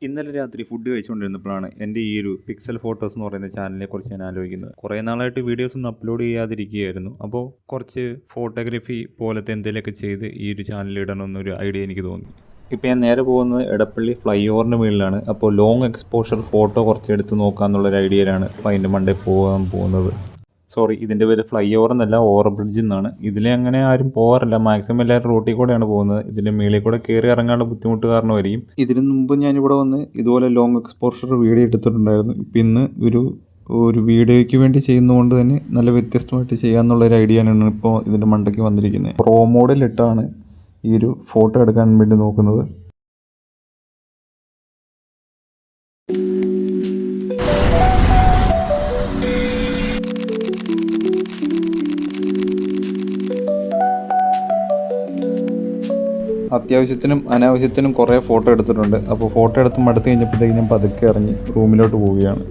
ഇന്നലെ രാത്രി ഫുഡ് കഴിച്ചുകൊണ്ടിരുന്നപ്പോഴാണ് എൻ്റെ ഈ ഒരു പിക്സൽ ഫോട്ടോസ് എന്ന് പറയുന്ന ചാനലിനെക്കുറിച്ച് ഞാൻ ആലോചിക്കുന്നത്. കുറേ നാളായിട്ട് വീഡിയോസ് ഒന്നും അപ്ലോഡ് ചെയ്യാതിരിക്കുകയായിരുന്നു. അപ്പോൾ കുറച്ച് ഫോട്ടോഗ്രാഫി പോലത്തെ എന്തെങ്കിലുമൊക്കെ ചെയ്ത് ഈ ഒരു ചാനലിൽ ഇടണമെന്നൊരു ഐഡിയ എനിക്ക് തോന്നി. ഇപ്പോൾ ഞാൻ നേരെ പോകുന്നത് എടപ്പള്ളി ഫ്ലൈ ഓവറിന് മുകളിലാണ്. അപ്പോൾ ലോങ് എക്സ്പോഷർ ഫോട്ടോ കുറച്ച് എടുത്ത് നോക്കാമെന്നുള്ളൊരു ഐഡിയയിലാണ് ഇപ്പോൾ അതിൻ്റെ മണ്ടേ പോകാൻ പോകുന്നത്. സോറി, ഇതിൻ്റെ പേര് ഫ്ലൈ ഓവർ എന്നല്ല, ഓവർ ബ്രിഡ്ജ് എന്നാണ്. ഇതിലെ അങ്ങനെ ആരും പോകാറില്ല. മാക്സിമം എല്ലാവരും റോട്ടിൽ കൂടെയാണ് പോകുന്നത്. ഇതിൻ്റെ മേളിൽ കൂടെ കയറി ഇറങ്ങാനുള്ള ബുദ്ധിമുട്ട് കാരണമായിരിക്കും. ഇതിനു മുമ്പ് ഞാനിവിടെ വന്ന് ഇതുപോലെ ലോങ് എക്സ്പോഷർ വീഡിയോ എടുത്തിട്ടുണ്ടായിരുന്നു. ഇപ്പം ഇന്ന് ഒരു വീഡിയോയ്ക്ക് വേണ്ടി ചെയ്യുന്നതുകൊണ്ട് തന്നെ നല്ല വ്യത്യസ്തമായിട്ട് ചെയ്യാമെന്നുള്ളൊരു ഐഡിയയാണ് ഇപ്പോൾ ഇതിൻ്റെ മണ്ടയ്ക്ക് വന്നിരിക്കുന്നത്. പ്രോ മോഡിലിട്ടാണ് ഈ ഒരു ഫോട്ടോ എടുക്കാൻ വേണ്ടി നോക്കുന്നത്. അത്യാവശ്യത്തിനും അനാവശ്യത്തിനും കുറേ ഫോട്ടോ എടുത്തിട്ടുണ്ട്. അപ്പോൾ ഫോട്ടോ എടുത്ത് മടുത്ത് കഴിഞ്ഞപ്പോഴത്തേക്കും ഞാൻ പതുക്കെ ഇറങ്ങി റൂമിലോട്ട് പോവുകയാണ്.